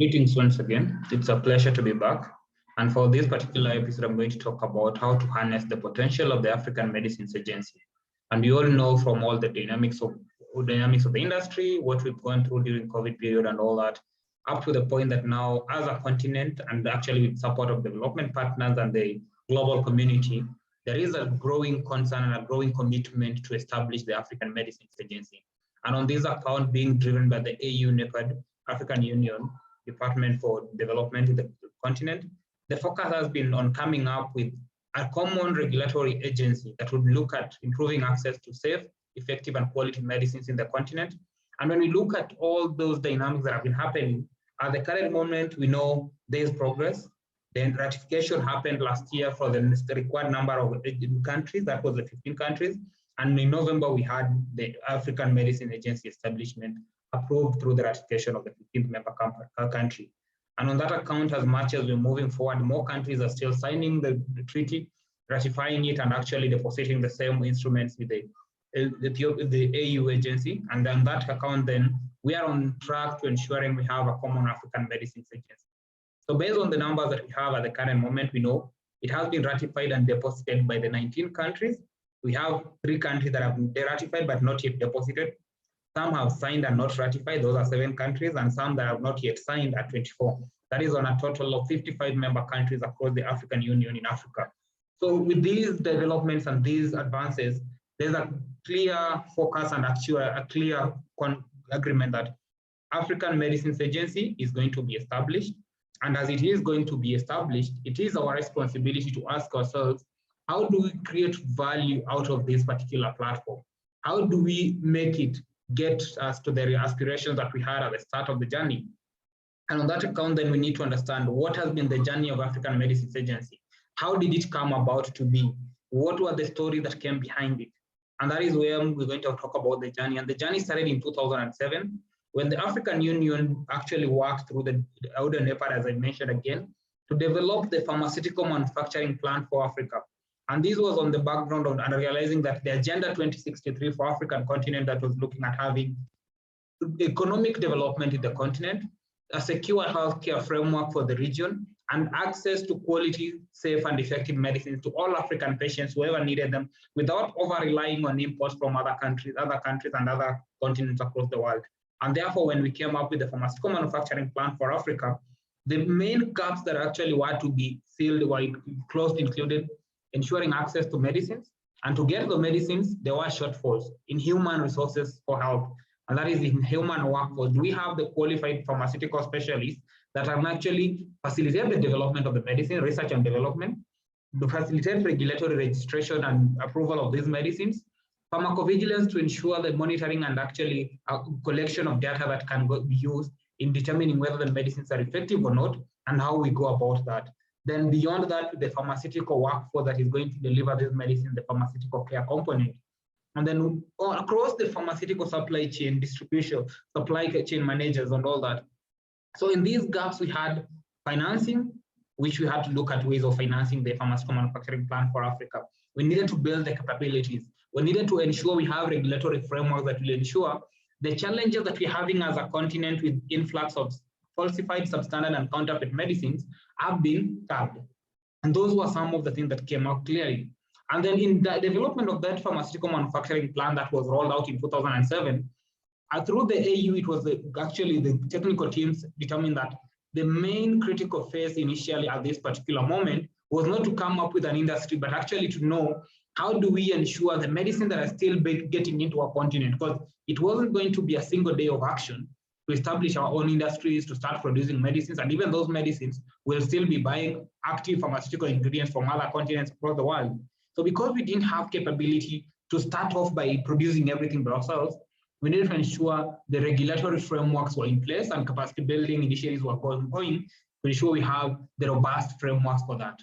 Greetings once again. It's a pleasure to be back. And for this particular episode, I'm going to talk about how to harness the potential of the African Medicines Agency. And we all know from all the dynamics of the industry, what we've gone through during COVID period and all that, up to the point that now, as a continent, and actually with support of development partners and the global community, there is a growing concern and a growing commitment to establish the African Medicines Agency. And on this account, being driven by the AU, NEPAD, African Union, Department for Development in the continent, the focus has been on coming up with a common regulatory agency that would look at improving access to safe, effective, and quality medicines in the continent. And when we look at all those dynamics that have been happening, at the current moment, we know there is progress. The ratification happened last year for the required number of countries, that was the 15 countries. And in November, we had the African Medicine Agency establishment approved through the ratification of the 15th member country. And on that account, as much as we're moving forward, more countries are still signing the treaty, ratifying it, and actually depositing the same instruments with the AU agency. And on that account, then we are on track to ensuring we have a common African medicines agency. So based on the numbers that we have at the current moment, we know it has been ratified and deposited by the 19 countries. We have 3 countries that have ratified but not yet deposited. Some have signed and not ratified, those are 7 countries, and some that have not yet signed are 24. That is on a total of 55 member countries across the African Union in Africa. So with these developments and these advances, there's a clear focus and actually a clear agreement that African Medicines Agency is going to be established. And as it is going to be established, it is our responsibility to ask ourselves, how do we create value out of this particular platform? How do we make it get us to the aspirations that we had at the start of the journey? And on that account, then we need to understand what has been the journey of African Medicines Agency. How did it come about to be? What were the stories that came behind it? And that is where we're going to talk about the journey. And the journey started in 2007, when the African Union actually worked through the NEPAD, as I mentioned again, to develop the pharmaceutical manufacturing plan for Africa. And this was on the background of realizing that the Agenda 2063 for African continent that was looking at having economic development in the continent, a secure healthcare framework for the region, and access to quality, safe, and effective medicines to all African patients, whoever needed them, without over-relying on imports from other countries and other continents across the world. And therefore, when we came up with the pharmaceutical manufacturing plan for Africa, the main gaps that actually were to be filled were closed included ensuring access to medicines, and to get the medicines, there were shortfalls in human resources for help, and that is in human workforce. Do we have the qualified pharmaceutical specialists that can actually facilitate the development of the medicine, research and development, to facilitate regulatory registration and approval of these medicines, pharmacovigilance to ensure the monitoring and actually a collection of data that can be used in determining whether the medicines are effective or not, and how we go about that. Then beyond that, the pharmaceutical workforce that is going to deliver this medicine, the pharmaceutical care component. And then across the pharmaceutical supply chain, distribution, supply chain managers and all that. So in these gaps, we had financing, which we had to look at ways of financing the pharmaceutical manufacturing plan for Africa. We needed to build the capabilities. We needed to ensure we have regulatory frameworks that will ensure the challenges that we're having as a continent with influx of falsified, substandard, and counterfeit medicines have been tapped. And those were some of the things that came out clearly. And then in the development of that pharmaceutical manufacturing plan that was rolled out in 2007, through the AU, it was actually the technical teams determined that the main critical phase initially at this particular moment was not to come up with an industry, but actually to know how do we ensure the medicine that are still getting into our continent, because it wasn't going to be a single day of action to establish our own industries, to start producing medicines, and even those medicines will still be buying active pharmaceutical ingredients from other continents across the world. So because we didn't have capability to start off by producing everything by ourselves, we needed to ensure the regulatory frameworks were in place and capacity building initiatives were going to ensure we have the robust frameworks for that.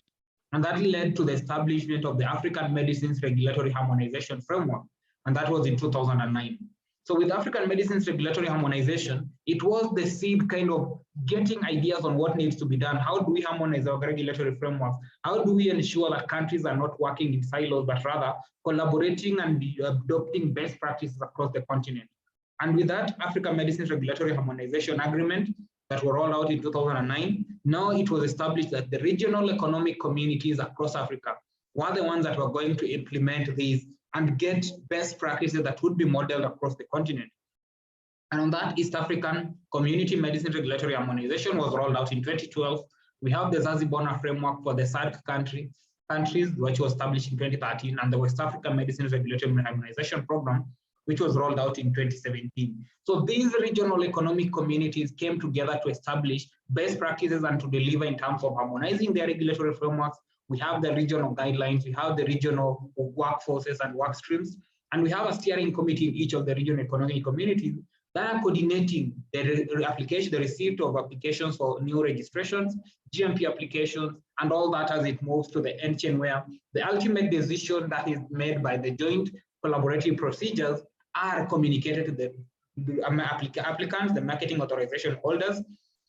And that led to the establishment of the African Medicines Regulatory Harmonization Framework, and that was in 2009. So with African Medicines Regulatory Harmonization, it was the seed kind of getting ideas on what needs to be done. How do we harmonize our regulatory frameworks? How do we ensure that countries are not working in silos, but rather collaborating and adopting best practices across the continent? And with that African Medicines Regulatory Harmonization Agreement, that were rolled out in 2009. Now it was established that the regional economic communities across Africa were the ones that were going to implement these and get best practices that would be modeled across the continent. And on that, East African Community Medicine Regulatory Harmonization was rolled out in 2012. We have the Zanzibar framework for the SADC countries, which was established in 2013, and the West African Medicine Regulatory Harmonization Program, which was rolled out in 2017. So these regional economic communities came together to establish best practices and to deliver in terms of harmonizing their regulatory frameworks. We have the regional guidelines, we have the regional workforces and work streams, and we have a steering committee in each of the regional economic communities that are coordinating the receipt of applications for new registrations, GMP applications, and all that as it moves to the end chain, where the ultimate decision that is made by the joint collaborative procedures are communicated to the applicants, the marketing authorization holders,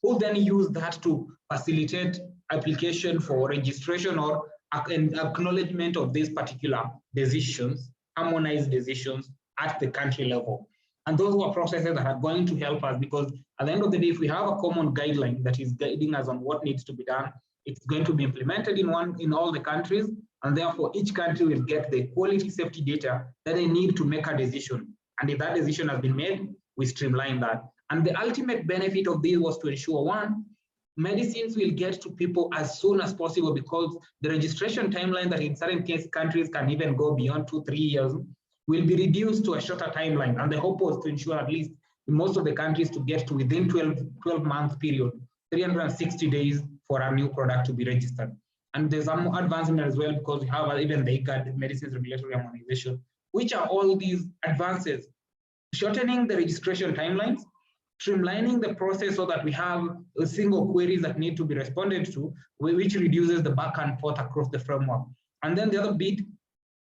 who then use that to facilitate application for registration or acknowledgement of these particular decisions, harmonized decisions at the country level. And those were processes that are going to help us, because at the end of the day, if we have a common guideline that is guiding us on what needs to be done, it's going to be implemented in all the countries, and therefore each country will get the quality safety data that they need to make a decision. And if that decision has been made, we streamline that. And the ultimate benefit of this was to ensure, one, medicines will get to people as soon as possible, because the registration timeline that in certain countries can even go beyond 2-3 years will be reduced to a shorter timeline. And the hope was to ensure at least in most of the countries to get to within 12-month period, 360 days for a new product to be registered. And there's some more advancement as well, because we have even the IGAD Medicines Regulatory Harmonization, which are all these advances, shortening the registration timelines, streamlining the process so that we have a single queries that need to be responded to, which reduces the back and forth across the framework. And then the other bit,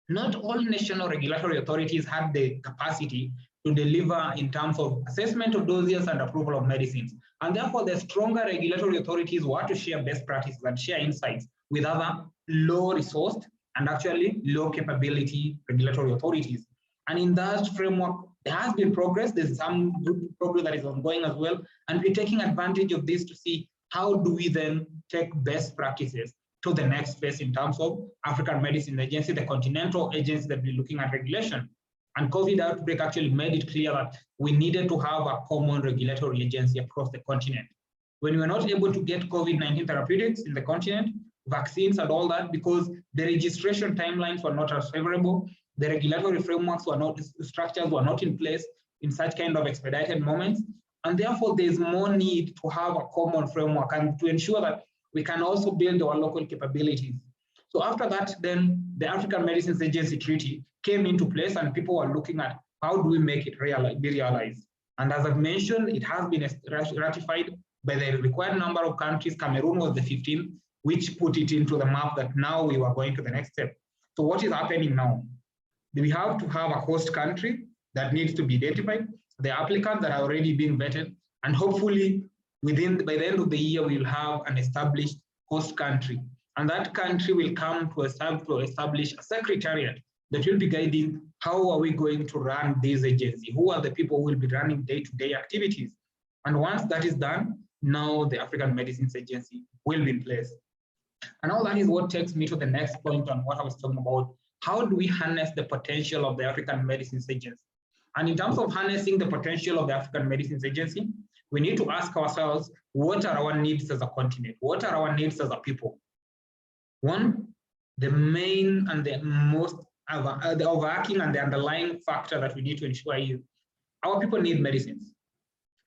not all national regulatory authorities had the capacity to deliver in terms of assessment of doses and approval of medicines. And therefore, the stronger regulatory authorities were to share best practices and share insights with other low-resourced and actually low-capability regulatory authorities. And in that framework, there has been progress. There's some good progress that is ongoing as well. And we're taking advantage of this to see how do we then take best practices to the next phase in terms of African Medicine Agency, the continental agency that we're looking at regulation. And COVID outbreak actually made it clear that we needed to have a common regulatory agency across the continent. When we were not able to get COVID-19 therapeutics in the continent, vaccines and all that, because the registration timelines were not as favorable, the regulatory frameworks were not, structures were not in place in such kind of expedited moments. And therefore, there's more need to have a common framework and to ensure that we can also build our local capabilities. So after that, then the African Medicines Agency Treaty came into place, and people were looking at how do we make it be realized. And as I've mentioned, it has been ratified by the required number of countries. Cameroon was the 15th, which put it into the map that now we were going to the next step. So what is happening now? We have to have a host country that needs to be identified, the applicants that are already being vetted, and hopefully by the end of the year, we'll have an established host country. And that country will come to establish a secretariat that will be guiding how are we going to run this agency, who are the people who will be running day-to-day activities. And once that is done, now the African Medicines Agency will be in place. And all that is what takes me to the next point on what I was talking about. How do we harness the potential of the African Medicines Agency? And in terms of harnessing the potential of the African Medicines Agency, we need to ask ourselves, what are our needs as a continent? What are our needs as a people? One, the main and the most the overarching and the underlying factor that we need to ensure is our people need medicines.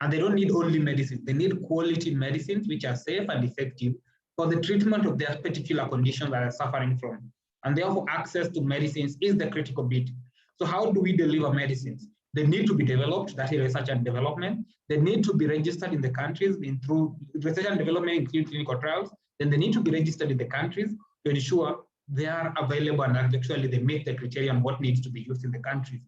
And they don't need only medicines, they need quality medicines which are safe and effective for the treatment of their particular condition that they're suffering from. And therefore, access to medicines is the critical bit. So how do we deliver medicines? They need to be developed, that is research and development. They need to be registered in the countries through research and development, including clinical trials. Then they need to be registered in the countries to ensure they are available and actually they meet the criteria on what needs to be used in the countries.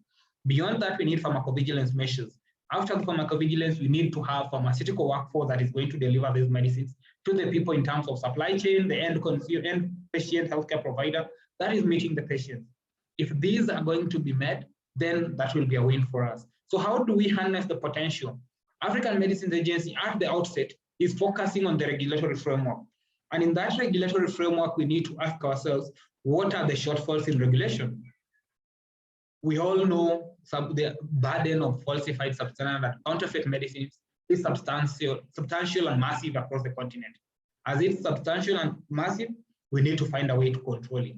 Beyond that, we need pharmacovigilance measures. After the pharmacovigilance, we need to have pharmaceutical workforce that is going to deliver these medicines to the people in terms of supply chain, the end consumer, end patient healthcare provider that is meeting the patient. If these are going to be met, then that will be a win for us. So how do we harness the potential? African Medicines Agency at the outset is focusing on the regulatory framework. And in that regulatory framework, we need to ask ourselves, what are the shortfalls in regulation? We all know the burden of falsified substances and counterfeit medicines is substantial and massive across the continent. As it's substantial and massive, we need to find a way to control it.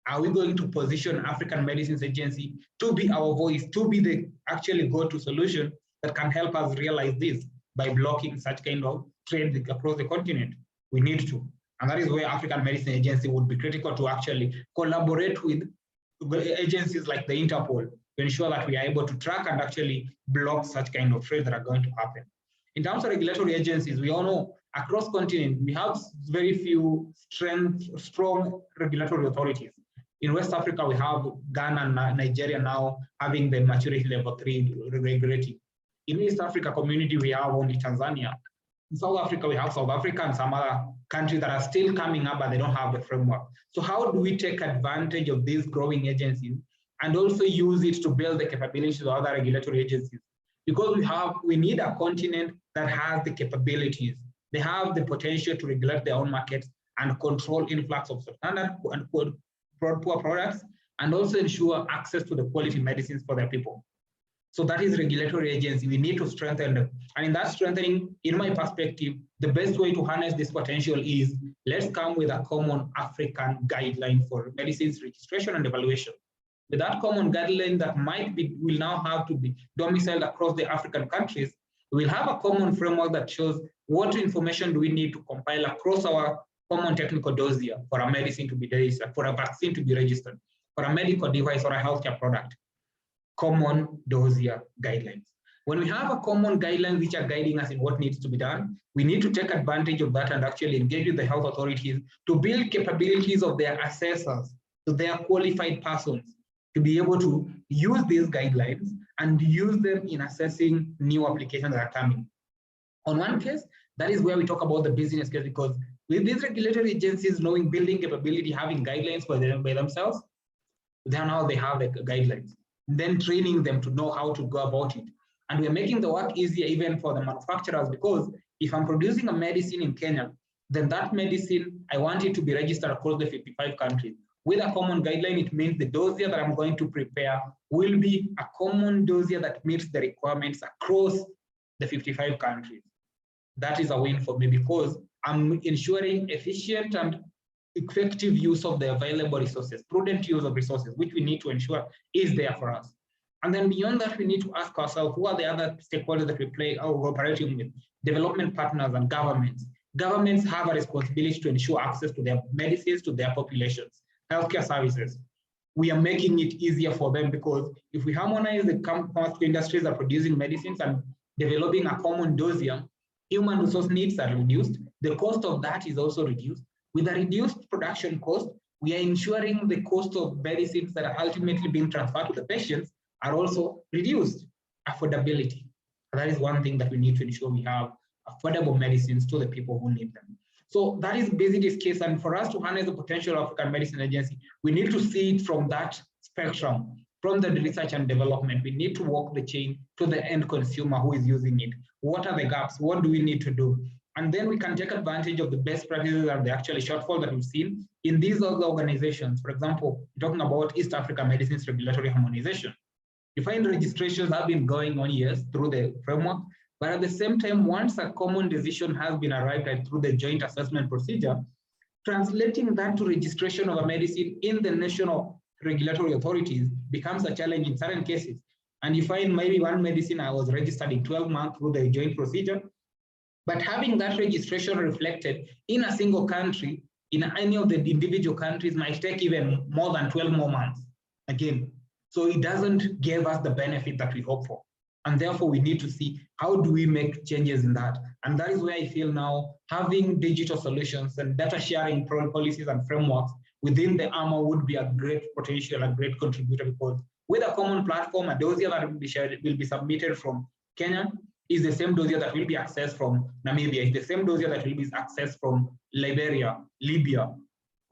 Are we going to position African Medicines Agency to be our voice, to be the actually go-to solution that can help us realize this by blocking such kind of trade across the continent? We need to. And that is where African Medicine Agency would be critical to actually collaborate with agencies like the Interpol to ensure that we are able to track and actually block such kind of trade that are going to happen. In terms of regulatory agencies, we all know across continent, we have very few strong regulatory authorities. In West Africa, we have Ghana and Nigeria now having the maturity level 3 regulating. In East Africa community, we have only Tanzania. In South Africa, we have South Africa and some other countries that are still coming up, but they don't have the framework. So how do we take advantage of these growing agencies and also use it to build the capabilities of other regulatory agencies? Because we need a continent that has the capabilities. They have the potential to regulate their own markets and control influx of substandard and poor products, and also ensure access to the quality medicines for their people. So that is regulatory agency. We need to strengthen them. And in that strengthening, in my perspective, the best way to harness this potential is let's come with a common African guideline for medicines registration and evaluation. With that common guideline that will now have to be domiciled across the African countries, we'll have a common framework that shows what information do we need to compile across our common technical dossier for a medicine to be registered, for a vaccine to be registered, for a medical device or a healthcare product. Common dossier guidelines. When we have a common guidelines which are guiding us in what needs to be done, we need to take advantage of that and actually engage with the health authorities to build capabilities of their assessors, to their qualified persons, to be able to use these guidelines and use them in assessing new applications that are coming. On one case, that is where we talk about the business case, because with these regulatory agencies knowing building capability, having guidelines for them by themselves, then now they have the guidelines. Then training them to know how to go about it. And we're making the work easier even for the manufacturers, because if I'm producing a medicine in Kenya, then that medicine, I want it to be registered across the 55 countries. With a common guideline, it means the dossier that I'm going to prepare will be a common dossier that meets the requirements across the 55 countries. That is a win for me because I'm ensuring efficient and effective use of the available resources, prudent use of resources, which we need to ensure is there for us. And then beyond that, we need to ask ourselves, who are the other stakeholders that we play or cooperating with? Development partners and governments. Governments have a responsibility to ensure access to their medicines, to their populations, healthcare services. We are making it easier for them because if we harmonize the pharmaceutical industries that are producing medicines and developing a common dossier, human resource needs are reduced. The cost of that is also reduced. With a reduced production cost, we are ensuring the cost of medicines that are ultimately being transferred to the patients are also reduced. Affordability. That is one thing that we need to ensure we have affordable medicines to the people who need them. So that is basically this case. And for us to harness the potential of African Medicine Agency, we need to see it from that spectrum, from the research and development. We need to walk the chain to the end consumer who is using it. What are the gaps? What do we need to do? And then we can take advantage of the best practices and the actual shortfall that we've seen in these other organizations. For example, talking about East Africa Medicines Regulatory Harmonization. You find registrations have been going on years through the framework, but at the same time, once a common decision has been arrived at through the joint assessment procedure, translating that to registration of a medicine in the national regulatory authorities becomes a challenge in certain cases. And you find maybe one medicine I was registered in 12 months through the joint procedure, but having that registration reflected in a single country, in any of the individual countries, might take even more than 12 more months. Again, so it doesn't give us the benefit that we hope for. And therefore, we need to see how do we make changes in that. And that is where I feel now having digital solutions and data sharing policies and frameworks within the AMA would be a great potential, a great contributor, because with a common platform, a dossier that will be shared will be submitted from Kenya is the same dossier that will be accessed from Namibia, is the same dossier that will be accessed from Liberia, Libya,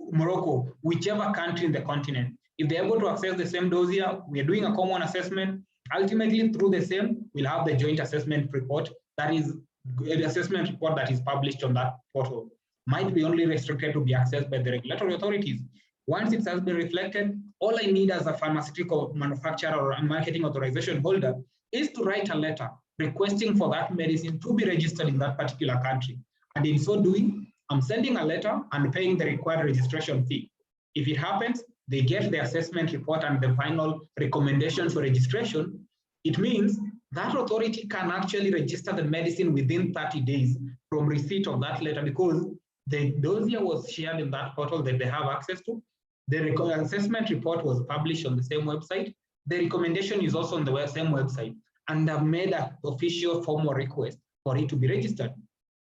Morocco, whichever country in the continent. If they're able to access the same dossier, we are doing a common assessment. Ultimately, through the same, we'll have the joint assessment report that is the assessment report that is published on that portal might be only restricted to be accessed by the regulatory authorities. Once it has been reflected, all I need as a pharmaceutical manufacturer or a marketing authorization holder is to write a letter requesting for that medicine to be registered in that particular country. And in so doing, I'm sending a letter and paying the required registration fee. If it happens, they get the assessment report and the final recommendation for registration. It means that authority can actually register the medicine within 30 days from receipt of that letter, because the dossier was shared in that portal that they have access to. The assessment report was published on the same website. The recommendation is also on the same website, and I've made an official formal request for it to be registered.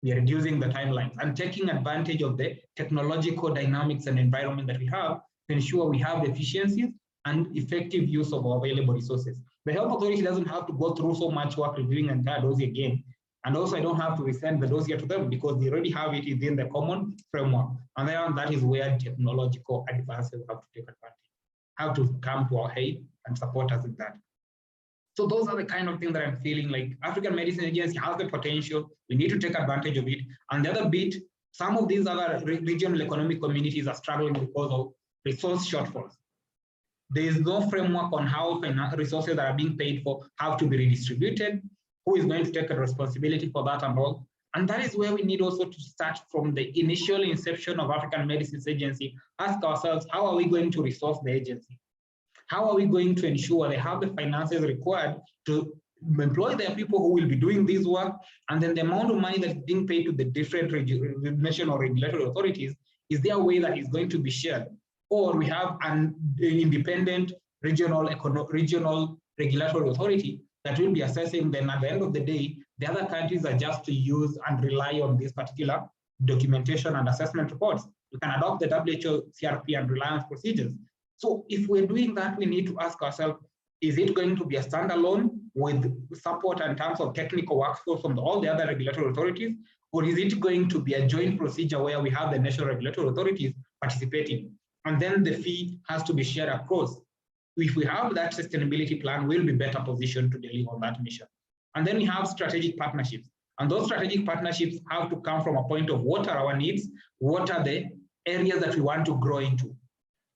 We are reducing the timelines and taking advantage of the technological dynamics and environment that we have to ensure we have efficiencies and effective use of our available resources. The health authority doesn't have to go through so much work reviewing an entire dossier again. And also I don't have to resend the dossier to them because they already have it within the common framework. And then that is where technological advances have to take advantage, have to come to our aid and support us in that. So those are the kind of things that I'm feeling like African Medicine Agency has the potential. We need to take advantage of it. And the other bit, some of these other regional economic communities are struggling because of resource shortfalls. There is no framework on how resources that are being paid for have to be redistributed, who is going to take a responsibility for that and all. And that is where we need also to start from the initial inception of African Medicines Agency, ask ourselves, how are we going to resource the agency? How are we going to ensure they have the finances required to employ their people who will be doing this work? And then the amount of money that's being paid to the different national regulatory authorities, is there a way that is going to be shared? Or we have an independent regional regulatory authority that will be assessing. Then at the end of the day, the other countries are just to use and rely on this particular documentation and assessment reports. You can adopt the WHO CRP and reliance procedures. So if we're doing that, we need to ask ourselves, is it going to be a standalone with support in terms of technical workforce from all the other regulatory authorities? Or is it going to be a joint procedure where we have the national regulatory authorities participating? And then the fee has to be shared across. If we have that sustainability plan, we'll be better positioned to deliver on that mission. And then we have strategic partnerships. And those strategic partnerships have to come from a point of what are our needs, what are the areas that we want to grow into.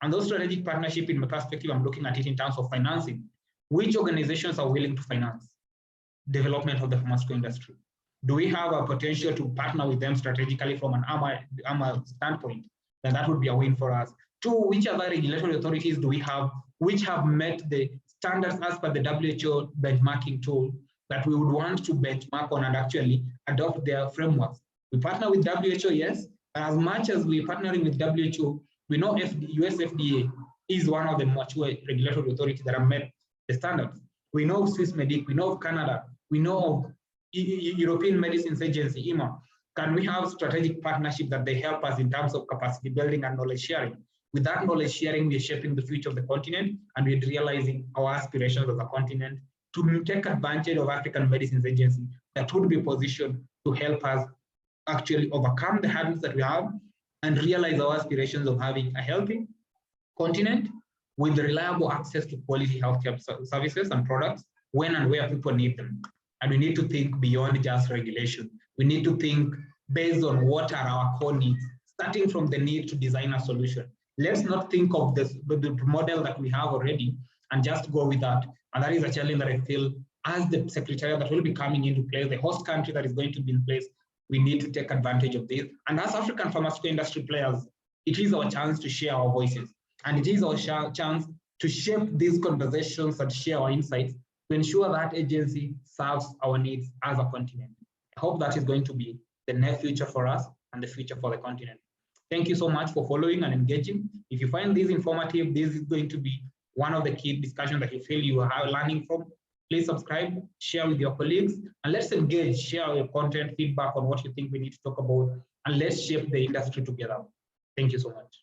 And those strategic partnerships, in my perspective, I'm looking at it in terms of financing. Which organizations are willing to finance development of the pharmaceutical industry? Do we have a potential to partner with them strategically from an armor standpoint? Then that would be a win for us. Two, which other regulatory authorities do we have which have met the standards as per the WHO benchmarking tool that we would want to benchmark on and actually adopt their frameworks? We partner with WHO, yes. As much as we're partnering with WHO, we know US FDA is one of the mature regulatory authorities that have met the standards. We know Swissmedic, we know of Canada, we know of European Medicines Agency, EMA. Can we have strategic partnerships that they help us in terms of capacity building and knowledge sharing? With that knowledge sharing, we're shaping the future of the continent, and we're realizing our aspirations as a continent to take advantage of African Medicines Agency that would be positioned to help us actually overcome the hurdles that we have and realize our aspirations of having a healthy continent with reliable access to quality healthcare services and products when and where people need them. And we need to think beyond just regulation. We need to think based on what are our core needs, starting from the need to design a solution. Let's not think of the model that we have already and just go with that. And that is a challenge that I feel as the secretariat that will be coming into place, the host country that is going to be in place, we need to take advantage of this. And as African pharmaceutical industry players, it is our chance to share our voices. And it is our chance to shape these conversations and share our insights to ensure that agency serves our needs as a continent. I hope that is going to be the near future for us and the future for the continent. Thank you so much for following and engaging. If you find this informative, this is going to be one of the key discussions that you feel you are learning from. Please subscribe, share with your colleagues, and let's engage, share your content, feedback on what you think we need to talk about, and let's shape the industry together. Thank you so much.